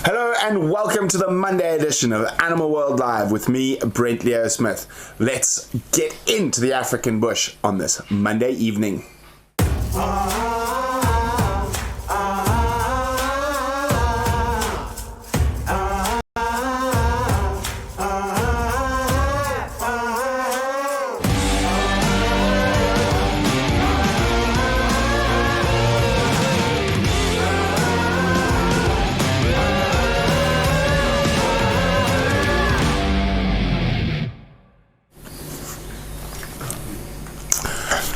Hello and welcome to the Monday edition of Animal World Live with me, Brent Leo-Smith. Let's get into the African bush on this Monday evening.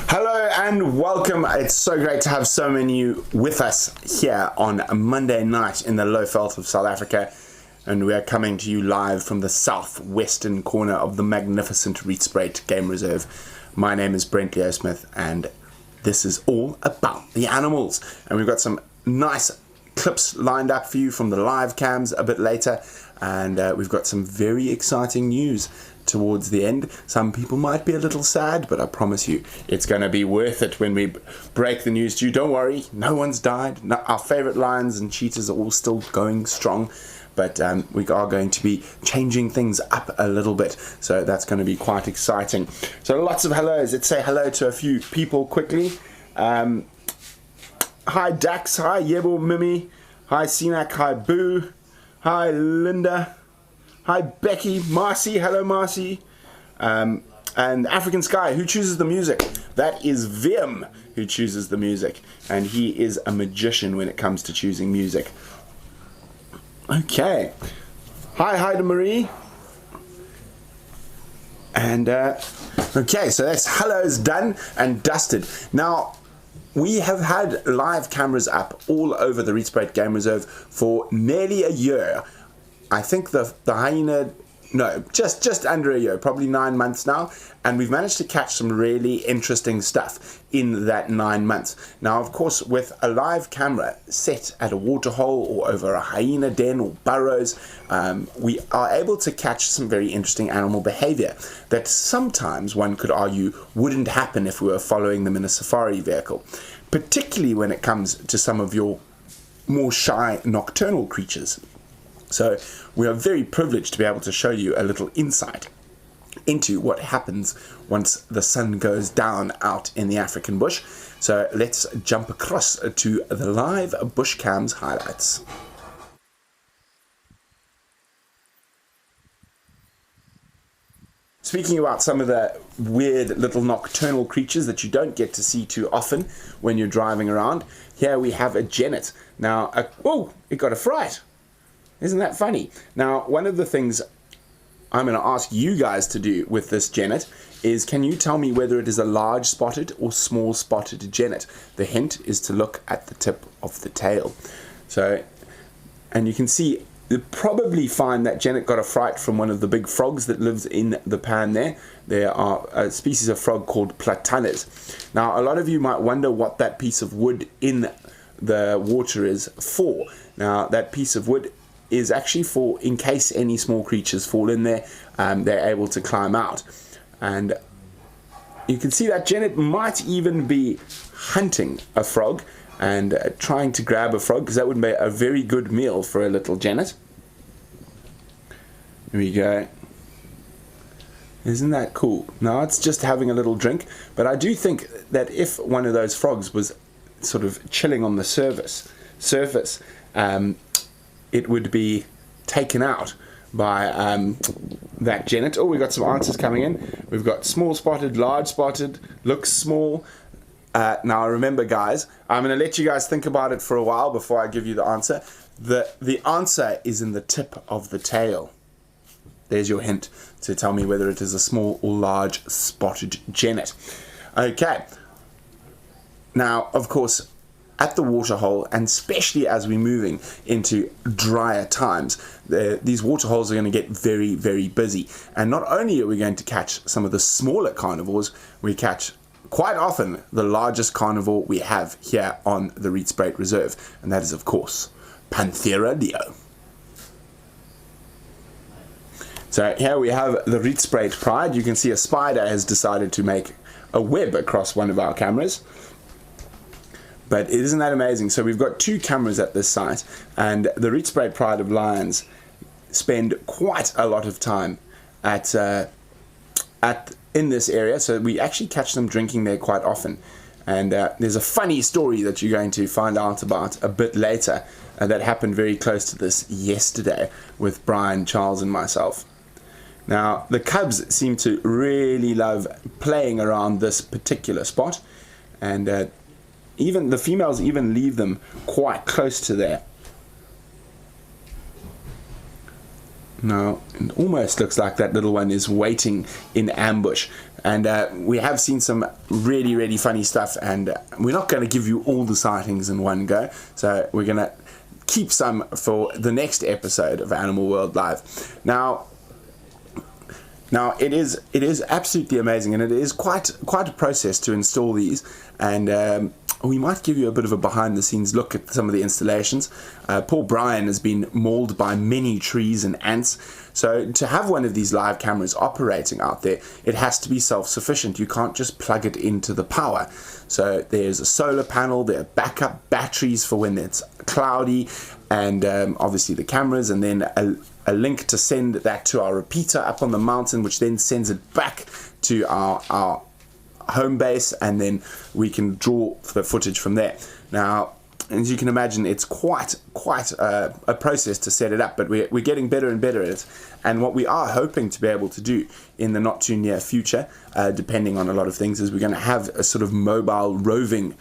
Hello and welcome. It's so great to have so many of you with us here on a Monday night in the Lowveld of South Africa, and we are coming to you live from the southwestern corner of the magnificent Rietspruit Game Reserve. My name is Brent Leo-Smith and this is all about the animals, and we've got some nice clips lined up for you from the live cams a bit later, and we've got some very exciting news towards the end. Some people might be a little sad, but I promise you it's going to be worth it when we break the news to you. Don't worry, no one's died. No, our favorite lions and cheetahs are all still going strong, but we are going to be changing things up a little bit, so that's going to be quite exciting. So lots of hellos. Let's say hello to a few people quickly. Hi Dax, hi Yebo Mimi, hi Sinak, hi Boo, hi Linda, hi Becky, Marcy, hello Marcy, and African Sky, who chooses the music? That is Wium who chooses the music, and he is a magician when it comes to choosing music. Okay, hi Heide Marie, and okay, so that's hellos done and dusted. Now, we have had live cameras up all over the Rietspruit Game Reserve for nearly a year. I think the hyena, no, just under a year, probably 9 months now, and we've managed to catch some really interesting stuff in that 9 months. Now, of course, with a live camera set at a waterhole or over a hyena den or burrows, we are able to catch some very interesting animal behavior that sometimes one could argue wouldn't happen if we were following them in a safari vehicle, particularly when it comes to some of your more shy nocturnal creatures. So we are very privileged to be able to show you a little insight into what happens once the sun goes down out in the African bush. So let's jump across to the live bush cams highlights. Speaking about some of the weird little nocturnal creatures that you don't get to see too often when you're driving around, here we have a genet. Now, oh, it got a fright. Isn't that funny? Now, one of the things I'm going to ask you guys to do with this genet is, can you tell me whether it is a large spotted or small spotted genet? The hint is to look at the tip of the tail. So, and you can see, you'll probably find that genet got a fright from one of the big frogs that lives in the pan there. There are a species of frog called platanas. Now, a lot of you might wonder what that piece of wood in the water is for. Now, that piece of wood is actually for, in case any small creatures fall in there, they're able to climb out. And you can see that genet might even be hunting a frog and trying to grab a frog, because that would be a very good meal for a little genet. Here we go. Isn't that cool? Now it's just having a little drink, but I do think that if one of those frogs was sort of chilling on the surface, it would be taken out by that genet. Oh, we got some answers coming in. We've got small spotted, large spotted, looks small. Now remember guys, I'm going to let you guys think about it for a while before I give you the answer. The answer is in the tip of the tail. There's your hint to tell me whether it is a small or large spotted genet. Okay. Now, of course, at the waterhole, and especially as we're moving into drier times, these waterholes are going to get very, very busy. And not only are we going to catch some of the smaller carnivores, we catch quite often the largest carnivore we have here on the Rietspruit Reserve, and that is, of course, Panthera leo. So here we have the Rietspruit Pride. You can see a spider has decided to make a web across one of our cameras. But isn't that amazing? So we've got 2 cameras at this site, and the Rietspruit Pride of Lions spend quite a lot of time in this area. So we actually catch them drinking there quite often. And there's a funny story that you're going to find out about a bit later that happened very close to this yesterday with Brian, Charles, and myself. Now, the cubs seem to really love playing around this particular spot, and even the females even leave them quite close to there. Now, it almost looks like that little one is waiting in ambush. And we have seen some really, really funny stuff, and we're not going to give you all the sightings in one go. So we're going to keep some for the next episode of Animal World Live. Now it is absolutely amazing, and it is quite a process to install these, and we might give you a bit of a behind the scenes look at some of the installations. Poor Brian has been mauled by many trees and ants, so to have one of these live cameras operating out there, it has to be self-sufficient. You can't just plug it into the power. So there's a solar panel, there are backup batteries for when it's cloudy, and obviously the cameras, and then a link to send that to our repeater up on the mountain, which then sends it back to our home base, and then we can draw the footage from there. Now, as you can imagine, it's quite a process to set it up, but we're getting better and better at it. And what we are hoping to be able to do in the not too near future, depending on a lot of things, is we're going to have a sort of mobile roving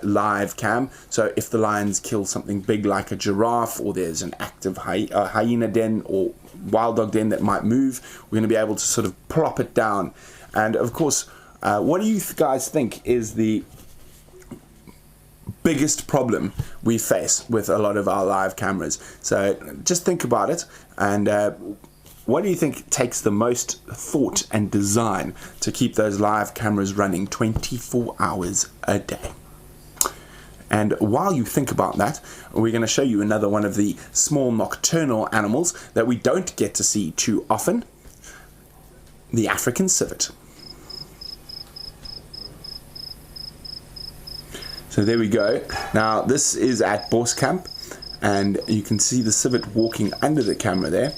live cam. So if the lions kill something big like a giraffe, or there's an active hyena den or wild dog den that might move, we're going to be able to sort of plop it down. And of course, what do you guys think is the biggest problem we face with a lot of our live cameras? So just think about it, and what do you think takes the most thought and design to keep those live cameras running 24 hours a day? And while you think about that, we're going to show you another one of the small nocturnal animals that we don't get to see too often, the African civet. So there we go. Now this is at Bush Camp, and you can see the civet walking under the camera there.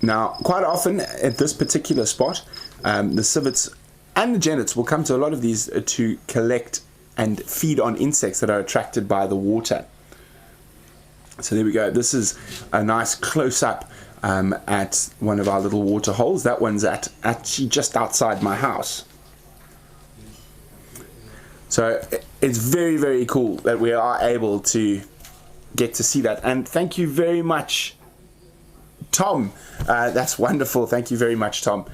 Now quite often at this particular spot, the civets and the genets will come to a lot of these to collect and feed on insects that are attracted by the water. So there we go. This is a nice close-up at one of our little water holes. That one's actually just outside my house. So it's very, very cool that we are able to get to see that. And thank you very much, Tom. That's wonderful. Thank you very much, Tom.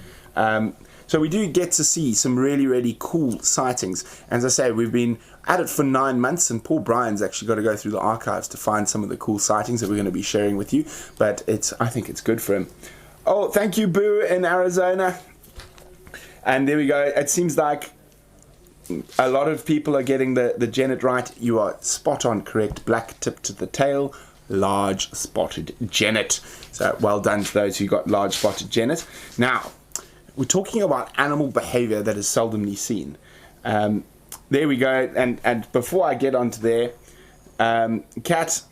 So we do get to see some really, really cool sightings. As I say, we've been at it for 9 months, and Paul Bryan's actually got to go through the archives to find some of the cool sightings that we're going to be sharing with you. But I think it's good for him. Oh, thank you, Boo, in Arizona. And there we go. It seems like a lot of people are getting the genet right. You are spot on correct. Black tip to the tail, large spotted genet. So well done to those who got large spotted genet. Now, we're talking about animal behavior that is seldomly seen. There we go. And before I get onto there, cats,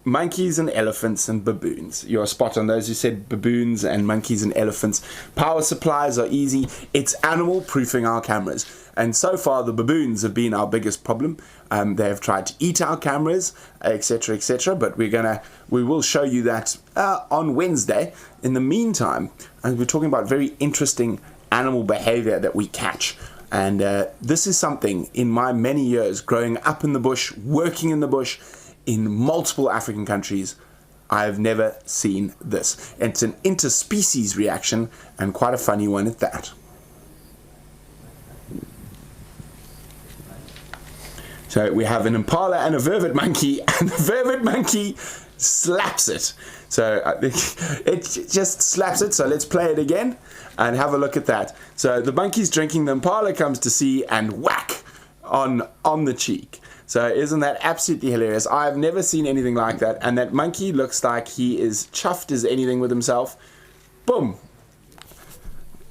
monkeys and elephants and baboons. You're spot on. Those who said baboons and monkeys and elephants. Power supplies are easy. It's animal proofing our cameras. And so far the baboons have been our biggest problem. They have tried to eat our cameras, etc., etc. But we will show you that on Wednesday. In the meantime, we're talking about very interesting animal behavior that we catch. And this is something in my many years growing up in the bush, working in the bush, in multiple African countries, I've never seen this. It's an interspecies reaction, and quite a funny one at that. So we have an impala and a vervet monkey, and the vervet monkey slaps it. So it just slaps it. So let's play it again and have a look at that. So the monkey's drinking, the impala comes to see, and whack on the cheek. So isn't that absolutely hilarious? I've never seen anything like that. And that monkey looks like he is chuffed as anything with himself. Boom.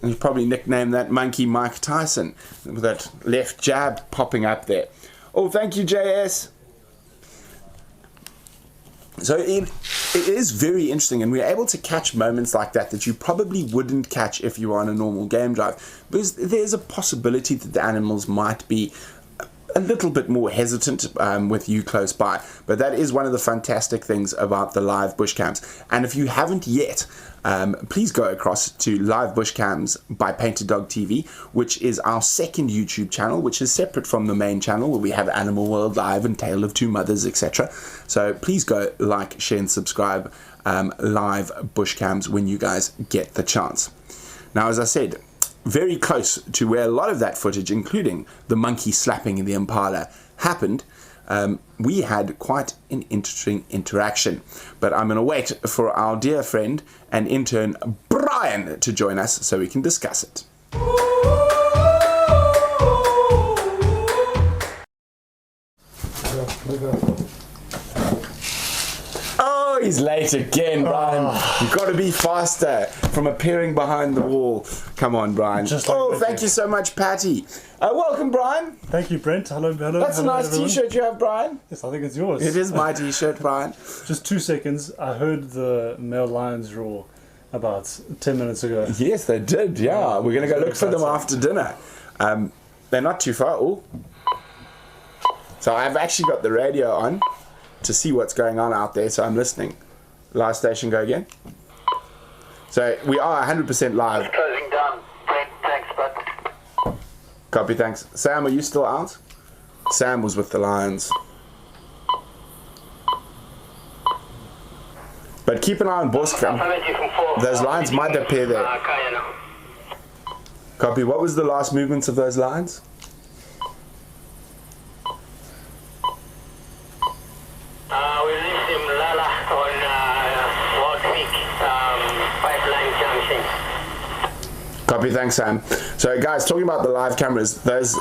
And you probably nicknamed that monkey Mike Tyson with that left jab popping up there. Oh, thank you, JS. So it is very interesting, and we're able to catch moments like that you probably wouldn't catch if you were on a normal game drive, because there's a possibility that the animals might be a little bit more hesitant with you close by. But that is one of the fantastic things about the live bush cams. And if you haven't yet, please go across to Live Bush Cams by Painted Dog TV, which is our second YouTube channel, which is separate from the main channel where we have Animal World Live and Tale of Two Mothers, etc. So please go like, share and subscribe Live Bush Cams when you guys get the chance. Now, as I said, very close to where a lot of that footage, including the monkey slapping the impala, happened, we had quite an interesting interaction. But I'm going to wait for our dear friend and intern Brian to join us so we can discuss it. Oh, he's late again, Brian. You've got to be faster from appearing behind the wall. Come on, Brian. Thank you so much, Patty. Welcome, Brian. Thank you, Brent. Hello. That's a nice t-shirt you have, Brian. Yes, I think it's yours. It is my t-shirt, Brian. Just 2 seconds. I heard the male lions roar about 10 minutes ago. Yes, they did, yeah. We're going to go look for them after dinner. They're not too far. Ooh. So I've actually got the radio on to see what's going on out there, so I'm listening. Live station, go again. So we are 100% live. It's closing down. Brent, thanks, bud. Copy, thanks. Sam, are you still out? Sam was with the lions. But keep an eye on Bush Cam. Those lions might appear there. Copy. What was the last movements of those lions? We released him Lala on Walt Creek pipeline junction. Copy, thanks, Sam. So, guys, talking about the live cameras, those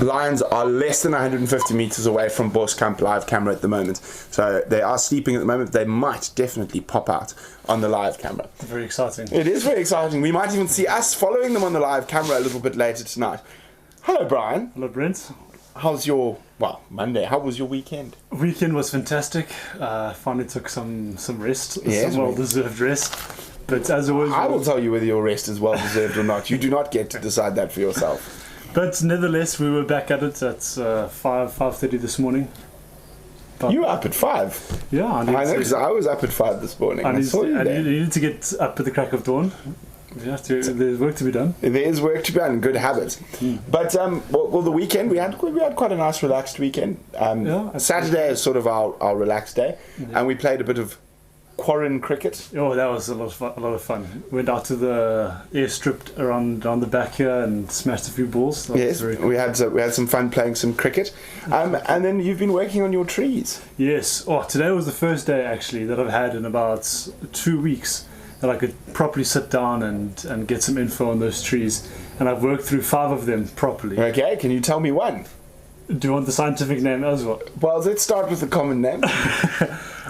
lions are less than 150 meters away from Bush Camp live camera at the moment. So they are sleeping at the moment. They might definitely pop out on the live camera. Very exciting. It is very exciting. We might even see us following them on the live camera a little bit later tonight. Hello, Brian. Hello, Brent. How's your, Monday, how was your weekend? Weekend was fantastic. Finally took some rest, Yes, some well-deserved rest. But as always... I will tell you whether your rest is well-deserved or not. You do not get to decide that for yourself. But nevertheless, we were back at it at 5:30 this morning. But you were up at 5? Yeah, I know, because I was up at 5 this morning. I saw you there. You needed to get up at the crack of dawn. There's work to be done. There is work to be done. Good habit. But the weekend we had quite a nice relaxed weekend. Saturday is sort of our relaxed day, and we played a bit of quarren cricket. Oh, that was a lot of fun. Went out to the airstrip around the back here and smashed a few balls. Yes, cool. we had some fun playing some cricket. And then you've been working on your trees. Yes. Oh, today was the first day actually that I've had in about 2 weeks that I could properly sit down and get some info on those trees. And I've worked through 5 of them properly. Okay, can you tell me one? Do you want the scientific name as well? Well, let's start with the common name.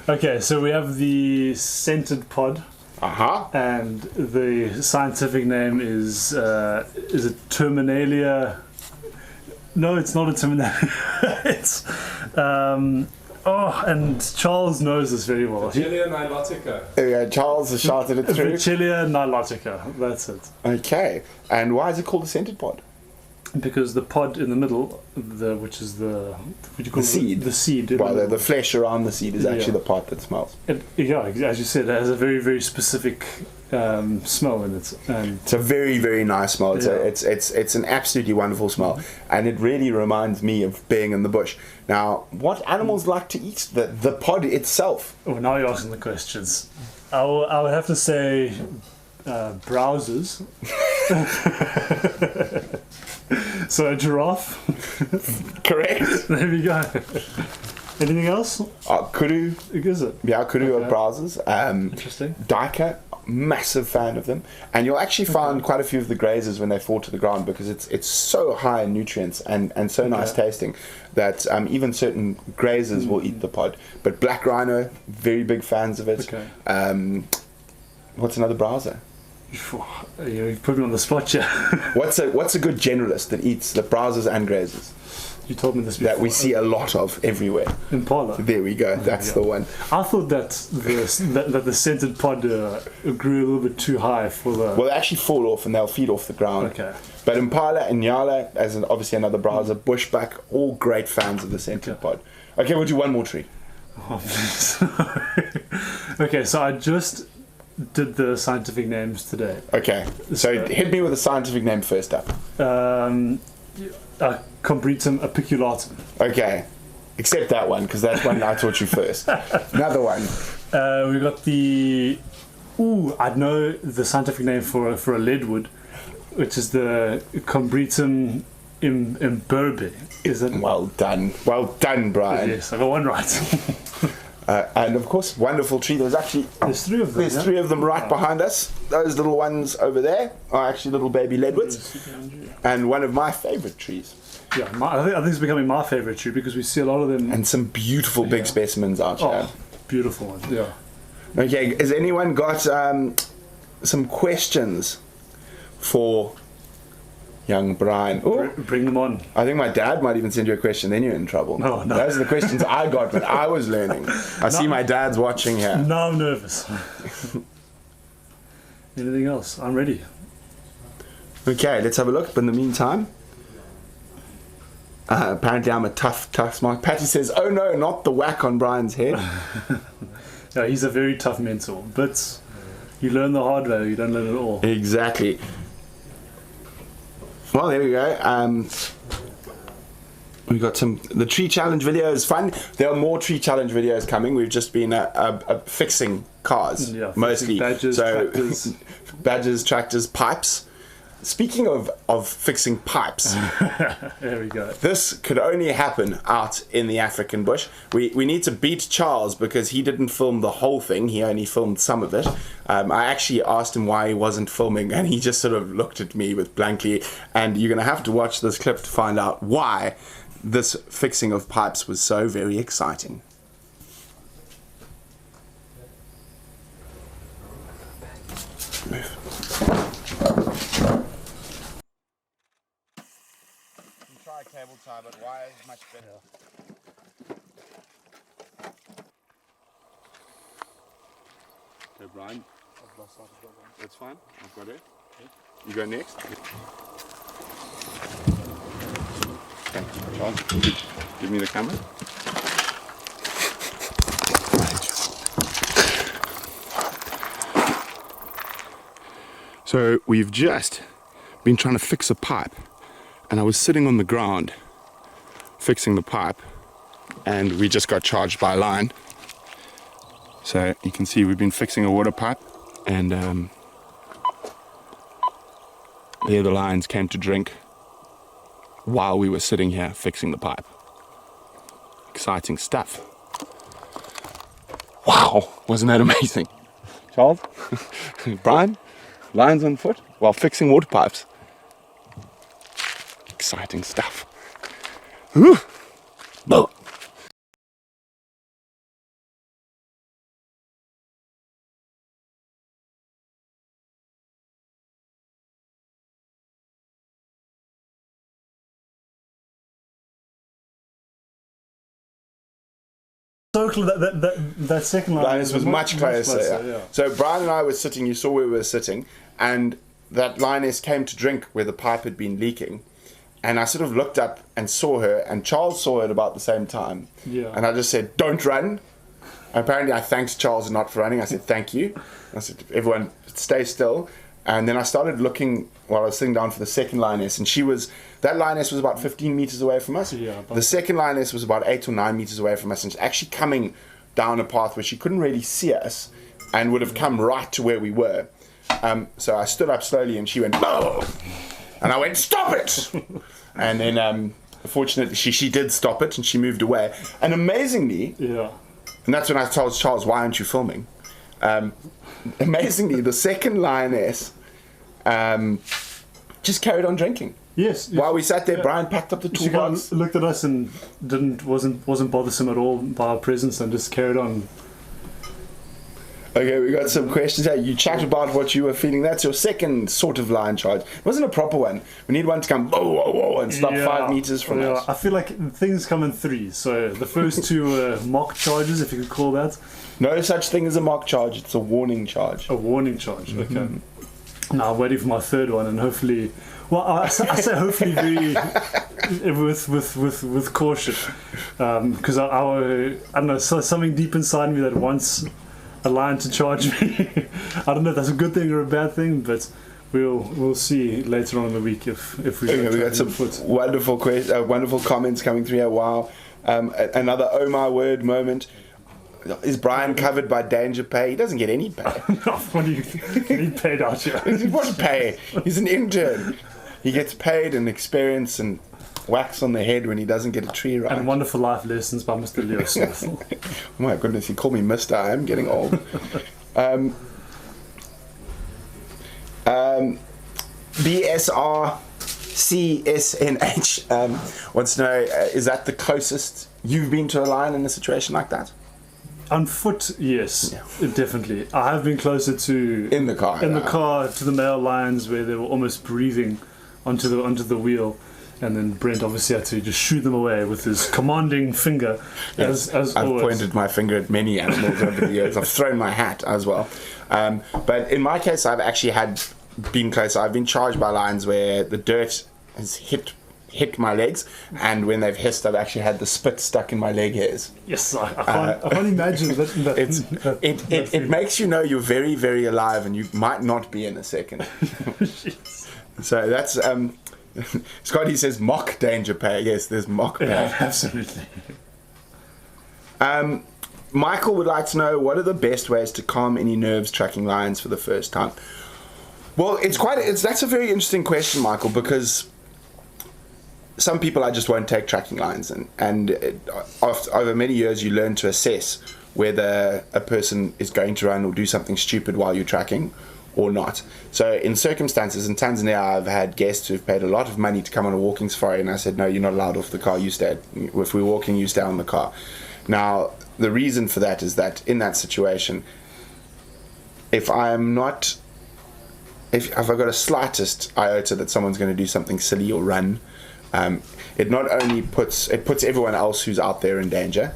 Okay, so we have the scented pod. And the scientific name is it Terminalia? No, it's not a Terminalia. It's and Charles knows this very well. Virchilia nilotica. Yeah, Charles has shouted it through. Virchilia nilotica. That's it. Okay, and why is it called a scented pod? Because the pod in the middle, which is the seed. The seed. Well, the flesh around the seed is actually the part that smells. As you said, it has a very, very specific smell in it. And it's a very, very nice smell. It's an absolutely wonderful smell, and it really reminds me of being in the bush. Now, what animals like to eat the pod itself? Oh, now you're asking the questions. I would have to say browsers. So a giraffe. Correct. There we go. Anything else? Kudu. Is it? Yeah, kudu are browsers. Interesting. Duiker, massive fan of them. And you'll actually find quite a few of the grazers when they fall to the ground because it's so high in nutrients and so nice tasting that even certain grazers will eat the pod. But black rhino, very big fans of it. Okay. What's another browser? You put me on the spot here. What's a good generalist that eats the browsers and grazers? You told me this before. that we see a lot of everywhere. Impala. There we go. That's the one. I thought that the scented pod grew a little bit too high for the... Well, they actually fall off and they'll feed off the ground. Okay. But Impala and Nyala, as obviously another browser, Bushbuck, all great fans of the scented pod. Okay, we'll do one more tree. Oh, okay, so I just did the scientific names today. Okay, so hit me with a scientific name first up. Combretum apiculatum. Okay, except that one, because that's one I taught you first. Another one. We got the... I know the scientific name for a leadwood, which is the Combretum imberbe. Is it? Well done, Brian. Yes, I got one right. And of course, wonderful tree. There's three of them. There's three of them right behind us. Those little ones over there are actually little baby leadwoods, and one of my favourite trees. Yeah, I think it's becoming my favourite tree because we see a lot of them. And some beautiful big specimens out here. Beautiful ones. Yeah. Okay, has anyone got some questions for young Brian? Bring them on. I think my dad might even send you a question, then you're in trouble. No. Those are the questions I got when I was learning. I see my dad's watching here. Now I'm nervous. Anything else? I'm ready. Okay, let's have a look. But in the meantime, apparently I'm a tough smart. Patty says, oh no, not the whack on Brian's head. Yeah, he's a very tough mentor, but you learn the hard way, you don't learn it all. Exactly. Well, there we go. We got the tree challenge video is fun. There are more tree challenge videos coming. We've just been fixing cars, mostly. Badgers, tractors. Badgers, tractors, pipes. Speaking of fixing pipes, there we go. This could only happen out in the African bush. We need to beat Charles because he didn't film the whole thing. He only filmed some of it. I actually asked him why he wasn't filming, and he just sort of looked at me with blankly. And you're going to have to watch this clip to find out why this fixing of pipes was so very exciting. Move. Try cable tie, but wire is much better. Okay, Brian. That's fine. I've got it. Okay. You go next. Okay, Charles, give me the camera. So we've just been trying to fix a pipe, and I was sitting on the ground fixing the pipe, and we just got charged by a line. So you can see we've been fixing a water pipe, and there the lions came to drink while we were sitting here fixing the pipe. Exciting stuff. Wow, wasn't that amazing? Charles? Brian? Lions on foot while fixing water pipes. Exciting stuff. Whew. Whoa. So that second line was much closer. Yeah. So Brian and I were sitting, you saw where we were sitting, and that lioness came to drink where the pipe had been leaking. And I sort of looked up and saw her, and Charles saw her at about the same time. Yeah. And I just said, don't run. Apparently I thanked Charles not for running. I said, thank you. I said, everyone stay still. And then I started looking while I was sitting down for the second lioness, and that lioness was about 15 meters away from us. Yeah, the second lioness was about 8 or 9 meters away from us, and she's actually coming down a path where she couldn't really see us and would have come right to where we were. So I stood up slowly, and she went, "Bow!" And I went, "Stop it!" And then, fortunately, she did stop it, and she moved away. And amazingly, and that's when I told Charles, "Why aren't you filming?" Amazingly, the second lioness just carried on drinking. Yes. While we sat there, Brian packed up the toolbox. She looked at us and wasn't bothersome at all by our presence, and just carried on. Okay, we got some questions here. You chat about what you were feeling. That's your second sort of line charge. It wasn't a proper one. We need one to come whoa, whoa, whoa, and stop 5 meters from us. I feel like things come in threes. So the first two were mock charges, if you could call that. No such thing as a mock charge. It's a warning charge. A warning charge. Okay. Now I'm waiting for my third one, and hopefully, well, I say hopefully very with caution, because I don't know, so something deep inside me that wants a lion to charge me. I don't know if that's a good thing or a bad thing, but we'll see later on in the week if we. Okay, we got some wonderful comments coming through here. Wow, another oh my word moment. Is Brian covered by danger pay? He doesn't get any pay. What do you get paid out here? What pay? He's an intern. He gets paid and experience and whacks on the head when he doesn't get a tree right. And wonderful life lessons by Mr. Leo-Smith. Oh my goodness, he called me Mr. I am getting old. BSR CSNH wants to know, is that the closest you've been to a lion in a situation like that? On foot, yes, definitely. I have been closer to in the car to the male lions where they were almost breathing onto the wheel, and then Brent obviously had to just shoo them away with his commanding finger. Yes, as I've always. pointed my finger at many animals over the years. I've thrown my hat as well, but in my case, I've actually been closer. I've been charged by lions where the dirt has hit my legs, and when they've hissed, I've actually had the spit stuck in my leg hairs. Yes, I can't imagine that. It makes you know you're very, very alive, and you might not be in a second. So that's Scotty says mock danger pay. Yes, there's mock pay. Yeah, absolutely. Michael would like to know, what are the best ways to calm any nerves tracking lions for the first time? Well, that's a very interesting question, Michael, because some people I just won't take tracking lines, and over many years you learn to assess whether a person is going to run or do something stupid while you're tracking or not. So in circumstances in Tanzania, I've had guests who've paid a lot of money to come on a walking safari, and I said, no, you're not allowed off the car, you stay. If we're walking, you stay on the car. Now the reason for that is that in that situation, if I've got a slightest iota that someone's going to do something silly or run, it not only puts everyone else who's out there in danger.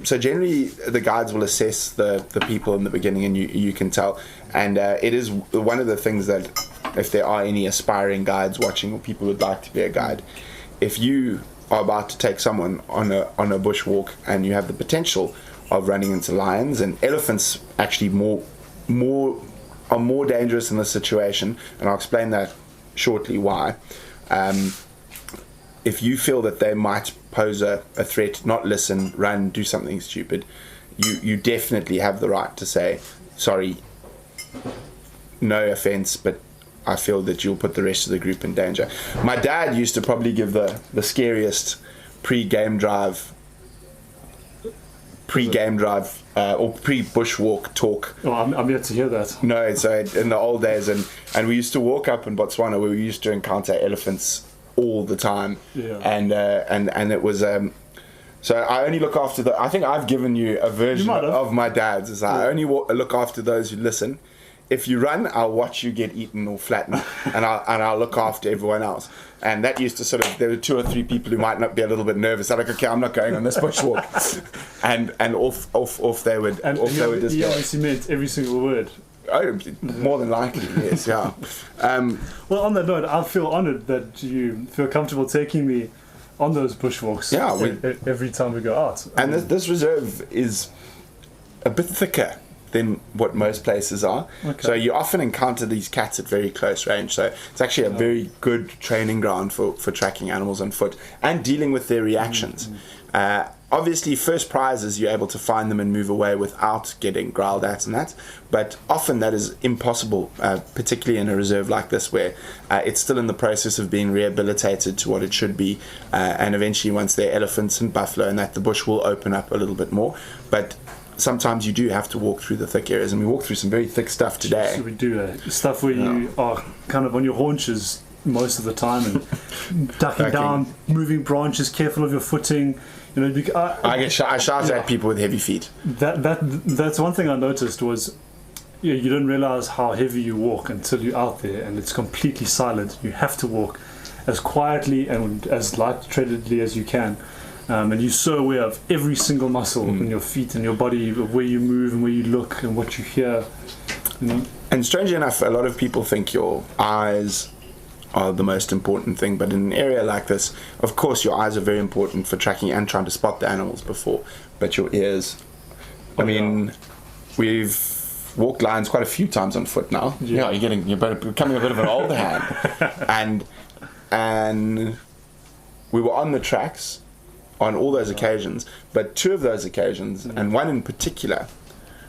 So generally, the guides will assess the people in the beginning, and you can tell. And it is one of the things that, if there are any aspiring guides watching or people who would like to be a guide, if you are about to take someone on a bushwalk and you have the potential of running into lions, and elephants actually are more dangerous in this situation, and I'll explain that shortly why. If you feel that they might pose a threat, not listen, run, do something stupid, you definitely have the right to say, sorry, no offense, but I feel that you'll put the rest of the group in danger. My dad used to probably give the scariest pre-game drive or pre-bushwalk talk. Oh, I'm yet to hear that. No, so in the old days, and we used to walk up in Botswana where we used to encounter elephants all the time, and it was so I only look after I think I've given you a version of my dad's. I only look after those who listen. If you run, I'll watch you get eaten or flattened, and I'll look after everyone else. And that used to there were 2 or 3 people who might not be a little bit nervous. I'm like, okay, I'm not going on this bushwalk, and off they would just go. He obviously meant every single word. Oh, more than likely, yes, yeah. Well, on that note, I feel honoured that you feel comfortable taking me on those bushwalks. Yeah, every time we go out. And this reserve is a bit thicker than what most places are. Okay. So you often encounter these cats at very close range. So it's actually a very good training ground for tracking animals on foot and dealing with their reactions. Obviously, first prize is you're able to find them and move away without getting growled at and that. But often that is impossible, particularly in a reserve like this where it's still in the process of being rehabilitated to what it should be. And eventually, once there are elephants and buffalo and that, the bush will open up a little bit more. But sometimes you do have to walk through the thick areas, and we walk through some very thick stuff today. So we do stuff where you are kind of on your haunches most of the time, and ducking down, moving branches, careful of your footing. You know, I shout at people with heavy feet. That's one thing I noticed was, you don't realize how heavy you walk until you're out there and it's completely silent. You have to walk as quietly and as light-treadedly as you can. And you're so aware of every single muscle in your feet and your body, where you move and where you look and what you hear. You know? And strangely enough, a lot of people think your eyes are the most important thing, but in an area like this, of course your eyes are very important for tracking and trying to spot the animals before, but your ears, we've walked lions quite a few times on foot now. You're becoming a bit of an older hand. and we were on the tracks on all those occasions, but two of those occasions, and one in particular,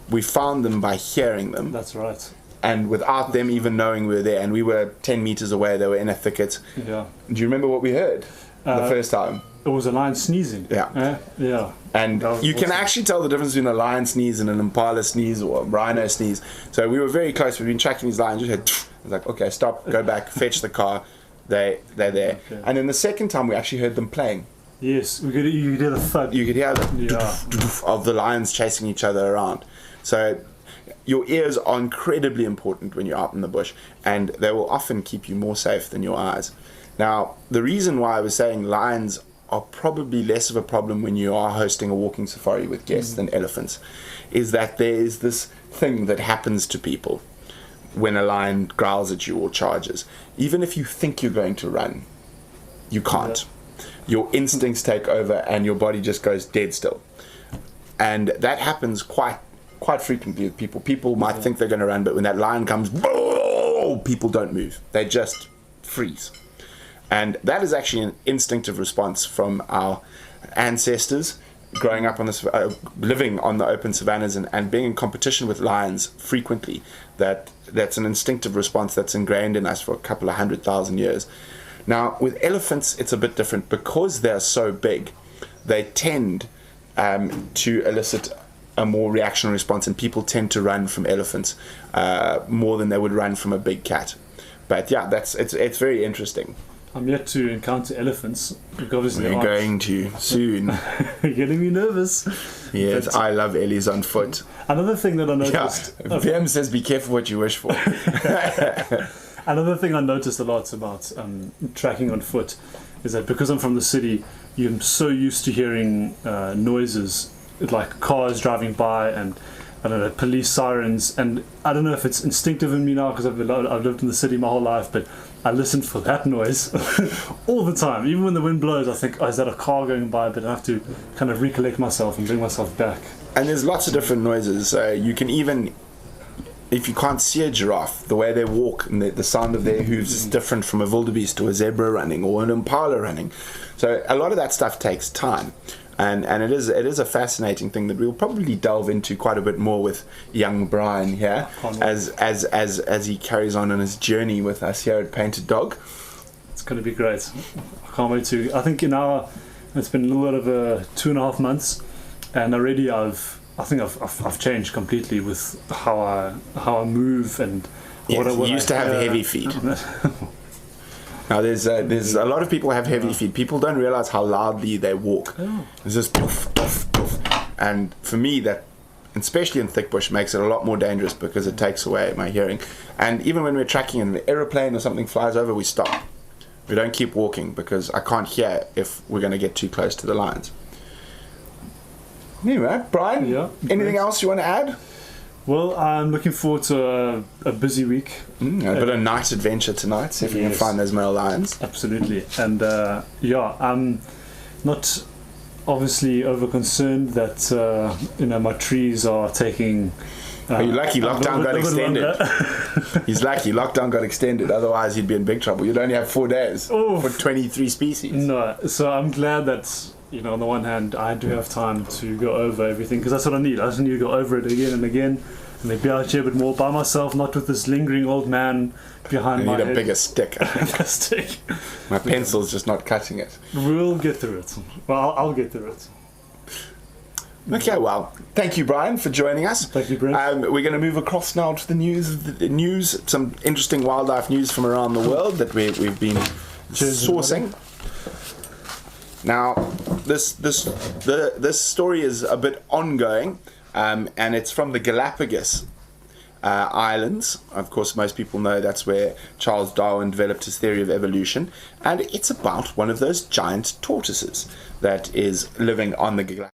we found them by hearing them. That's right. And without them even knowing we were there, and we were 10 meters away, they were in a thicket. Yeah. Do you remember what we heard the first time? It was a lion sneezing. Yeah. Yeah. And you can actually tell the difference between a lion sneeze and an impala sneeze or a rhino sneeze. So we were very close. We've been tracking these lions. Just had, I was like, okay, stop, go back, fetch the car. They're there. Okay. And then the second time, we actually heard them playing. Yes, you could hear the thud. You could hear the of the lions chasing each other around. So your ears are incredibly important when you're out in the bush, and they will often keep you more safe than your eyes. Now, the reason why I was saying lions are probably less of a problem when you are hosting a walking safari with guests than elephants is that there is this thing that happens to people when a lion growls at you or charges. Even if you think you're going to run, you can't. Your instincts take over and your body just goes dead still. And that happens quite frequently with people. People might think they're going to run, but when that lion comes, people don't move. They just freeze. And that is actually an instinctive response from our ancestors growing up on this, living on the open savannas and being in competition with lions frequently. That's an instinctive response that's ingrained in us for a couple of 100,000 years. Now, with elephants, it's a bit different. Because they're so big, they tend to elicit a more reactionary response, and people tend to run from elephants more than they would run from a big cat. But yeah, it's very interesting. I'm yet to encounter elephants. Obviously, we're going to soon. You're getting me nervous. Yes, but I love Ellie's on foot. Another thing that I noticed... Yeah, VM says be careful what you wish for. Another thing I noticed a lot about tracking on foot is that because I'm from the city, you're so used to hearing noises like cars driving by and I don't know, police sirens, and I don't know if it's instinctive in me now because I've lived in the city my whole life, but I listen for that noise all the time. Even when the wind blows, I think, is that a car going by? But I have to kind of recollect myself and bring myself back. And there's lots of different noises. You can even, if you can't see a giraffe, the way they walk and the sound of their hooves is different from a wildebeest or a zebra running or an impala running. So a lot of that stuff takes time. And it is a fascinating thing that we'll probably delve into quite a bit more with young Brian here as he carries on his journey with us here at Painted Dog. It's going to be great. I can't wait to. I think it's been a little bit of 2.5 months, and already I've changed completely with how I move and what I used to have heavy feet. Now, there's a lot of people who have heavy feet. People don't realize how loudly they walk. Oh. It's just poof, poof, poof. And for me, that, especially in thick bush, makes it a lot more dangerous because it takes away my hearing. And even when we're tracking and an aeroplane or something flies over, we stop. We don't keep walking because I can't hear if we're going to get too close to the lions. Anyway, Brian, anything else you want to add? Well, I'm looking forward to a busy week. A bit of night adventure tonight, see if we can find those male lions. Absolutely. And I'm not obviously over concerned that my trees are taking... Are you lucky lockdown got extended? He's lucky lockdown got extended, otherwise he'd be in big trouble. You'd only have 4 days for 23 species. No, so I'm glad that... on the one hand, I do have time to go over everything because that's what I need. I just need to go over it again and again and then be out here a bit more by myself, not with this lingering old man behind my head. I need a bigger stick. My pencil's just not cutting it. We'll get through it. Well, I'll get through it. Okay, well, thank you, Brian, for joining us. Thank you, Brent. We're going to move across now to the news, some interesting wildlife news from around the world that we've been sourcing. Now, this story is a bit ongoing, and it's from the Galapagos Islands. Of course, most people know that's where Charles Darwin developed his theory of evolution, and it's about one of those giant tortoises that is living on the Galapagos.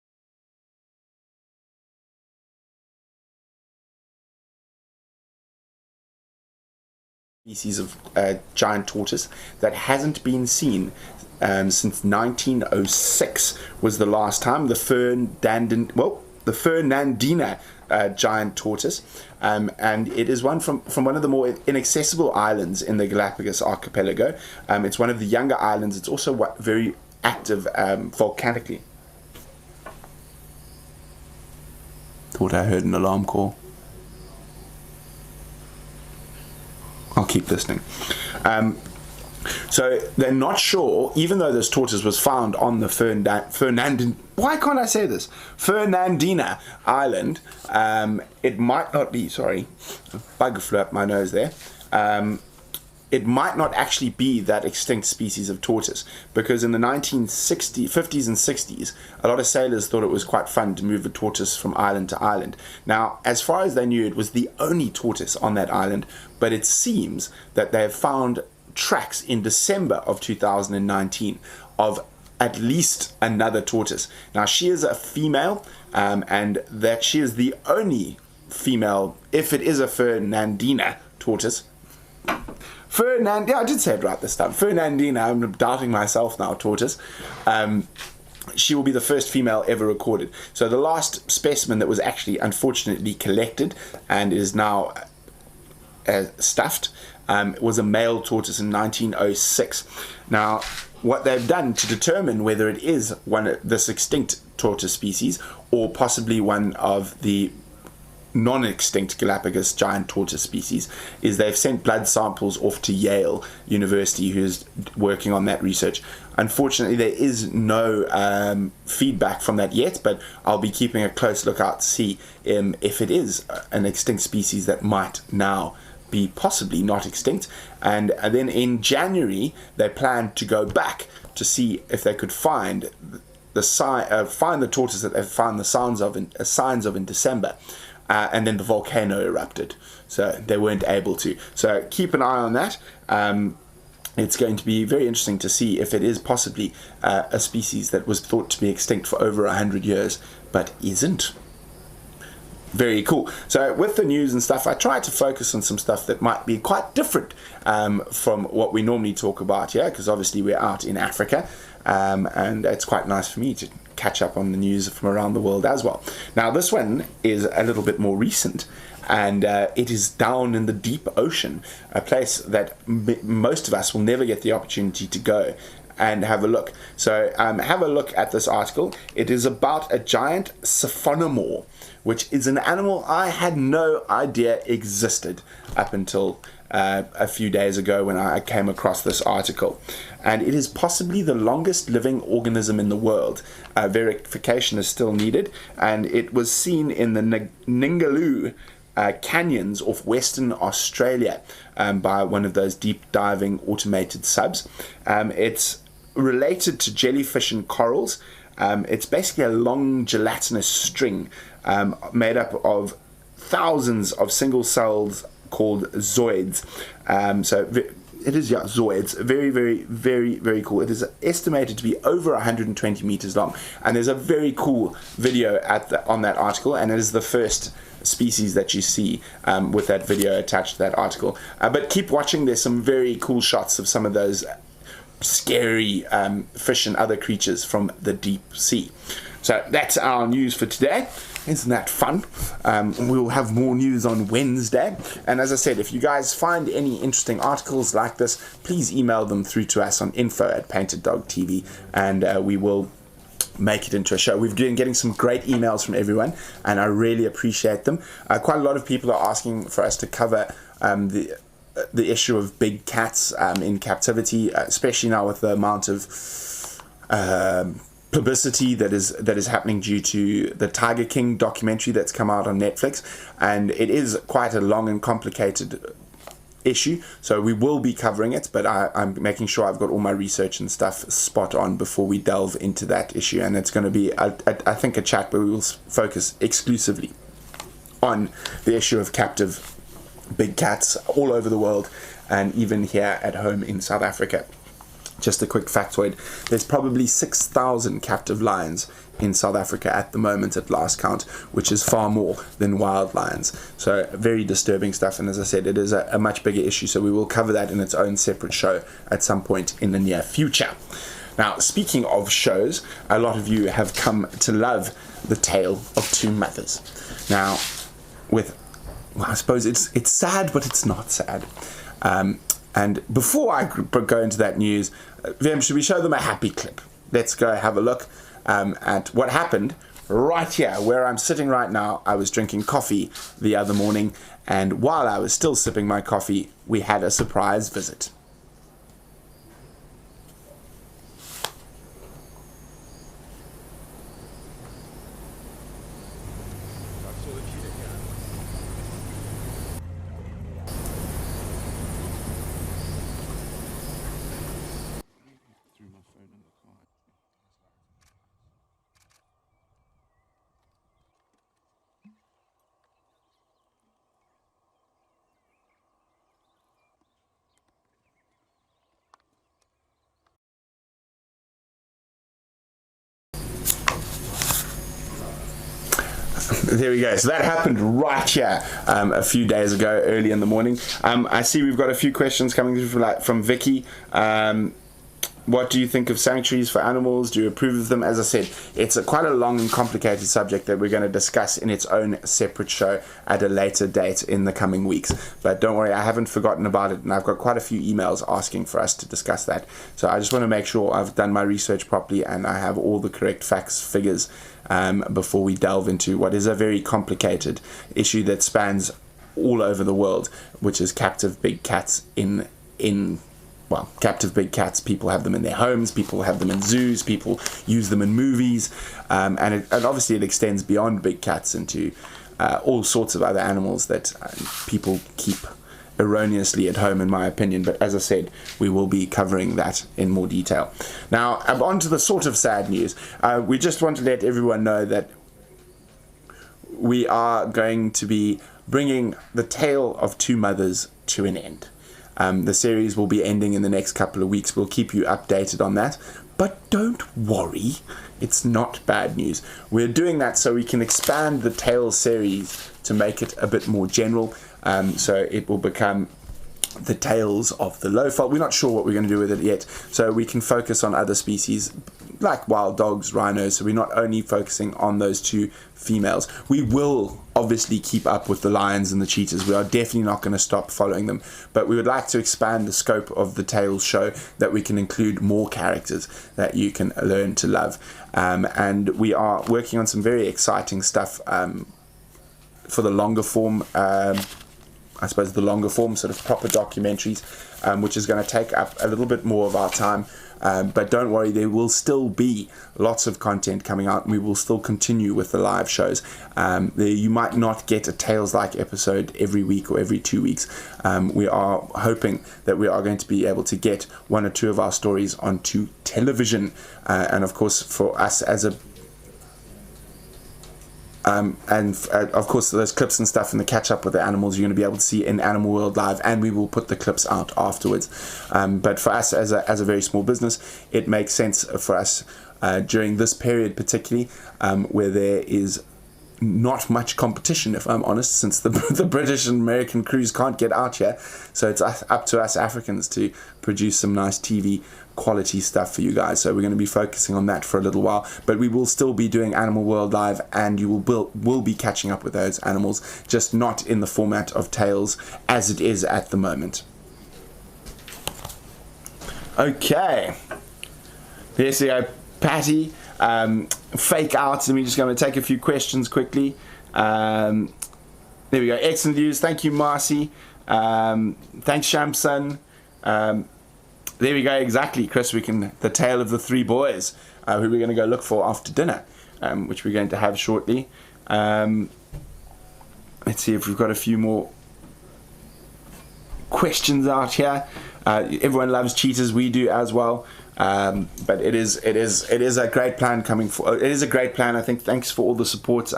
Species of giant tortoise that hasn't been seen since 1906 was the last time. The Fernandina giant tortoise, and it is one from one of the more inaccessible islands in the Galapagos archipelago. It's one of the younger islands. It's also very active volcanically. Thought I heard an alarm call. I'll keep listening. So they're not sure, even though this tortoise was found on the Fernandina Island, it might not be, sorry, a bug flew up my nose there. It might not actually be that extinct species of tortoise, because in the 50s and 60s, a lot of sailors thought it was quite fun to move a tortoise from island to island. Now, as far as they knew, it was the only tortoise on that island, but it seems that they have found tracks in December of 2019 of at least another tortoise. Now, she is a female, and that she is the only female, if it is a Fernandina tortoise. I did say it right this time. Fernandina, I'm doubting myself now, tortoise. She will be the first female ever recorded. So the last specimen that was actually unfortunately collected and is now stuffed was a male tortoise in 1906. Now, what they've done to determine whether it is this extinct tortoise species or possibly one of the non-extinct Galapagos giant tortoise species is they've sent blood samples off to Yale University, who's working on that research. Unfortunately, there is no feedback from that yet, but I'll be keeping a close lookout to see if it is an extinct species that might now be possibly not extinct. And then in January they plan to go back to see if they could find the tortoise that they found the signs of in December. And then the volcano erupted, so they weren't able to. So keep an eye on that. It's going to be very interesting to see if it is possibly a species that was thought to be extinct for over 100 years, but isn't. Very cool. So with the news and stuff, I tried to focus on some stuff that might be quite different from what we normally talk about here, because obviously we're out in Africa, and it's quite nice for me to catch up on the news from around the world as well. Now, this one is a little bit more recent, and it is down in the deep ocean, a place that most of us will never get the opportunity to go and have a look. So have a look at this article. It is about a giant siphonomore, which is an animal I had no idea existed up until a few days ago when I came across this article. And it is possibly the longest living organism in the world. Verification is still needed, and it was seen in the Ningaloo canyons off Western Australia by one of those deep diving automated subs. It's related to jellyfish and corals. It's basically a long gelatinous string made up of thousands of single cells called zoids. It is zoids. Very, very, very, very cool. It is estimated to be over 120 meters long, and there's a very cool video on that article, and it is the first species that you see with that video attached to that article. But keep watching. There's some very cool shots of some of those scary fish and other creatures from the deep sea. So that's our news for today. Isn't that fun? We'll have more news on Wednesday. And as I said, if you guys find any interesting articles like this, please email them through to us on info@paintedDogTV, and we will make it into a show. We've been getting some great emails from everyone, and I really appreciate them. Quite a lot of people are asking for us to cover the issue of big cats in captivity, especially now with the amount of publicity that is happening due to the Tiger King documentary that's come out on Netflix, and it is quite a long and complicated issue, so we will be covering it, but I'm making sure I've got all my research and stuff spot on before we delve into that issue. And it's going to be I think a chat where we will focus exclusively on the issue of captive big cats all over the world, and even here at home in South Africa. Just a quick factoid, there's probably 6,000 captive lions in South Africa at the moment at last count, which is far more than wild lions. So very disturbing stuff, and as I said, it is a much bigger issue, so we will cover that in its own separate show at some point in the near future. Now, speaking of shows, a lot of you have come to love The Tale of Two Mothers. Now, I suppose it's sad, but it's not sad. And before I go into that news, Wium, should we show them a happy clip? Let's go have a look at what happened right here, where I'm sitting right now. I was drinking coffee the other morning, and while I was still sipping my coffee, we had a surprise visit. There we go. So that happened right here a few days ago, early in the morning. I see we've got a few questions coming through from Vicky. What do you think of sanctuaries for animals? Do you approve of them? As I said, it's quite a long and complicated subject that we're going to discuss in its own separate show at a later date in the coming weeks. But don't worry, I haven't forgotten about it, and I've got quite a few emails asking for us to discuss that. So I just want to make sure I've done my research properly and I have all the correct facts, figures, before we delve into what is a very complicated issue that spans all over the world, which is captive big cats captive big cats. People have them in their homes, people have them in zoos, people use them in movies, and obviously it extends beyond big cats into all sorts of other animals that people keep erroneously at home, in my opinion. But as I said, we will be covering that in more detail. Now, on to the sort of sad news. We just want to let everyone know that we are going to be bringing The Tale of Two Mothers to an end. The series will be ending in the next couple of weeks. We'll keep you updated on that. But don't worry, it's not bad news. We're doing that so we can expand the Tales series to make it a bit more general. So it will become the Tales of the Low-Fault. We're not sure what we're going to do with it yet. So we can focus on other species like wild dogs, rhinos. So we're not only focusing on those two females. We will obviously keep up with the lions and the cheetahs. We are definitely not going to stop following them. But we would like to expand the scope of the Tales show, that we can include more characters that you can learn to love. And we are working on some very exciting stuff for the longer form, I suppose the longer form sort of proper documentaries, which is going to take up a little bit more of our time. But don't worry, there will still be lots of content coming out, and we will still continue with the live shows. You might not get a Tales-like episode every week or every 2 weeks. We are hoping that we are going to be able to get one or two of our stories onto television. And of course, for us as a of course, those clips and stuff and the catch up with the animals, you're going to be able to see in Animal World Live, and we will put the clips out afterwards. But for us as a very small business, it makes sense for us during this period particularly, where there is not much competition, if I'm honest, since the British and American crews can't get out here. So it's up to us Africans to produce some nice TV quality stuff for you guys. So we're going to be focusing on that for a little while, but we will still be doing Animal World Live, and you will be catching up with those animals, just not in the format of Tales as it is at the moment. Okay, there's the Patty fake out, and we're just going to take a few questions quickly. There we go. Excellent news. Thank you, Marcy. Thanks, Shamsun. there we go, exactly, Chris. The tale of the three boys, who we're going to go look for after dinner, which we're going to have shortly. Let's see if we've got a few more questions out here. Everyone loves cheetahs, we do as well. But it is a great plan coming for. It is a great plan. I think. Thanks for all the support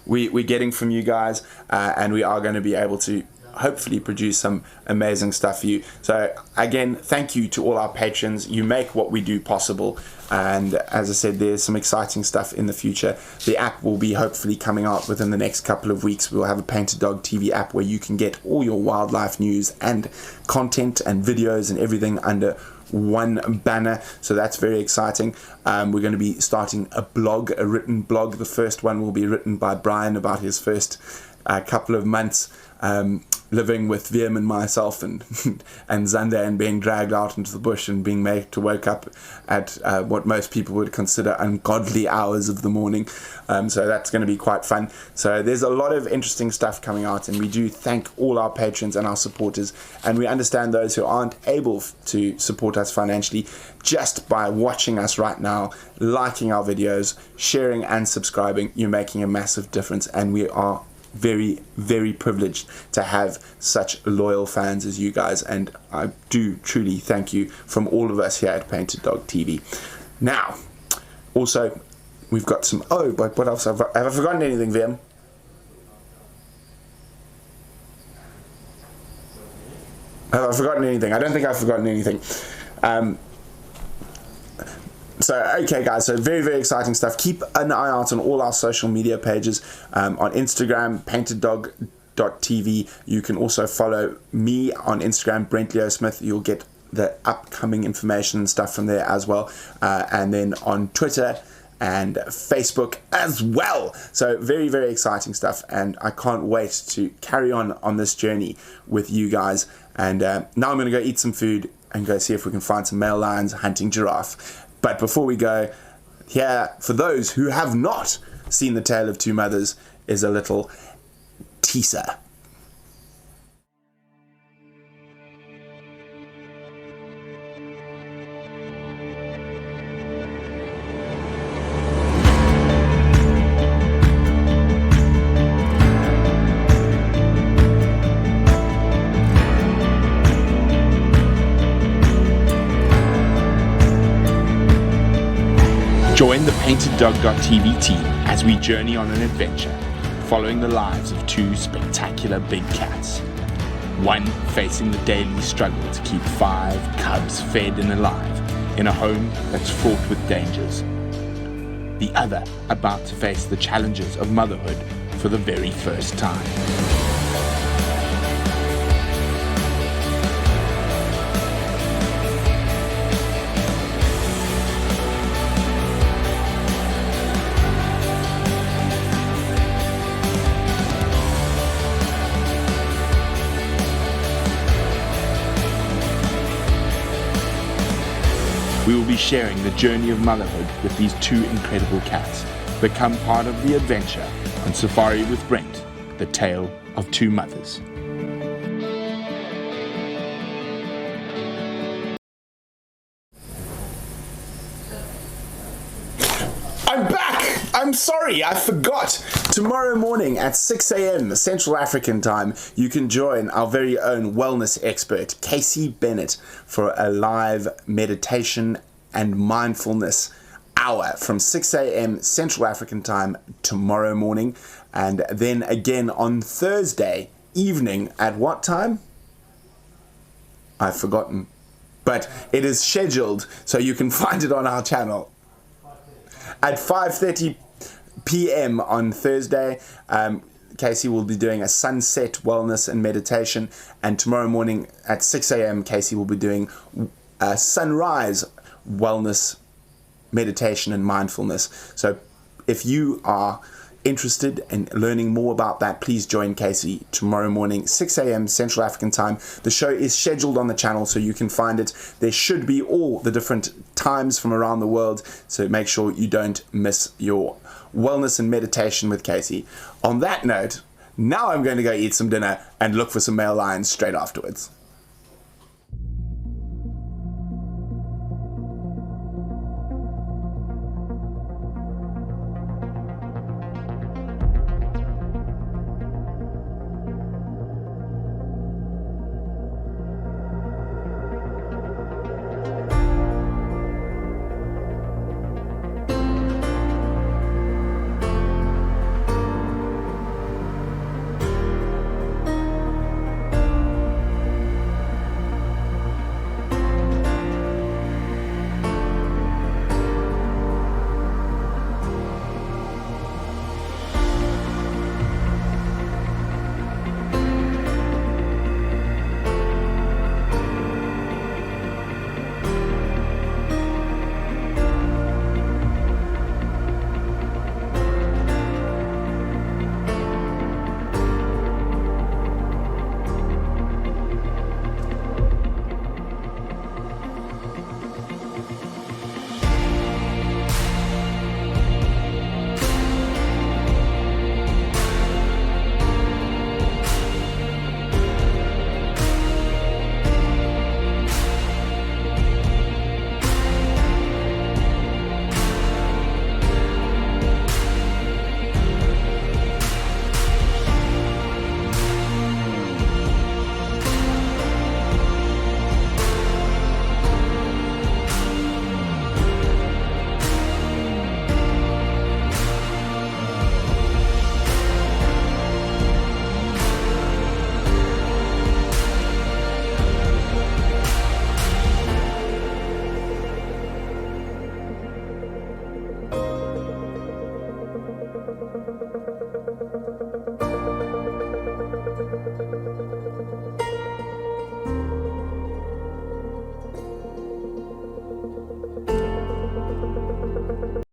we're getting from you guys, and we are going to be able to hopefully produce some amazing stuff for you. So again, thank you to all our patrons. You make what we do possible, and as I said, there's some exciting stuff in the future. The app will be hopefully coming out within the next couple of weeks. We'll have a Painted Dog TV app where you can get all your wildlife news and content and videos and everything under one banner, so that's very exciting. We're going to be starting a written blog. The first one will be written by Brian about his first couple of months living with Wium and myself and Zanda, and being dragged out into the bush and being made to wake up at what most people would consider ungodly hours of the morning. So that's going to be quite fun. So there's a lot of interesting stuff coming out, and we do thank all our patrons and our supporters, and we understand those who aren't able to support us financially. Just by watching us right now, liking our videos, sharing and subscribing, you're making a massive difference, and we are very, very privileged to have such loyal fans as you guys, and I do truly thank you from all of us here at Painted Dog TV. Now, also, we've got some... Oh, but what else? Have I forgotten anything, Wium? Have I forgotten anything? I don't think I've forgotten anything. So, okay, guys, so very, very exciting stuff. Keep an eye out on all our social media pages. On Instagram, painteddog.tv. You can also follow me on Instagram, Brent Leo-Smith. You'll get the upcoming information and stuff from there as well. And then on Twitter and Facebook as well. So very, very exciting stuff. And I can't wait to carry on this journey with you guys. And now I'm going to go eat some food and go see if we can find some male lions hunting giraffe. But before we go, here, for those who have not seen The Tale of Two Mothers, is a little teaser. Join the PaintedDog.tv team as we journey on an adventure, following the lives of two spectacular big cats. One facing the daily struggle to keep 5 cubs fed and alive in a home that's fraught with dangers. The other about to face the challenges of motherhood for the very first time. We will be sharing the journey of motherhood with these two incredible cats. Become part of the adventure on Safari with Brent, the tale of two mothers. I'm back! I'm sorry, I forgot. Tomorrow morning at 6 a.m. Central African time, you can join our very own wellness expert, Casey Bennett, for a live meditation and mindfulness hour from 6 a.m. Central African time tomorrow morning. And then again on Thursday evening at what time? I've forgotten. But it is scheduled, so you can find it on our channel. At 5:30 p.m. on Thursday, Casey will be doing a sunset wellness and meditation, and tomorrow morning at 6 a.m. Casey will be doing a sunrise wellness meditation and mindfulness. So if you are interested in learning more about that, please join Casey tomorrow morning, 6 a.m. Central African time. The show is scheduled on the channel, so you can find it. There should be all the different times from around the world, so make sure you don't miss your wellness and meditation with Casey. On that note, now I'm going to go eat some dinner and look for some male lions straight afterwards.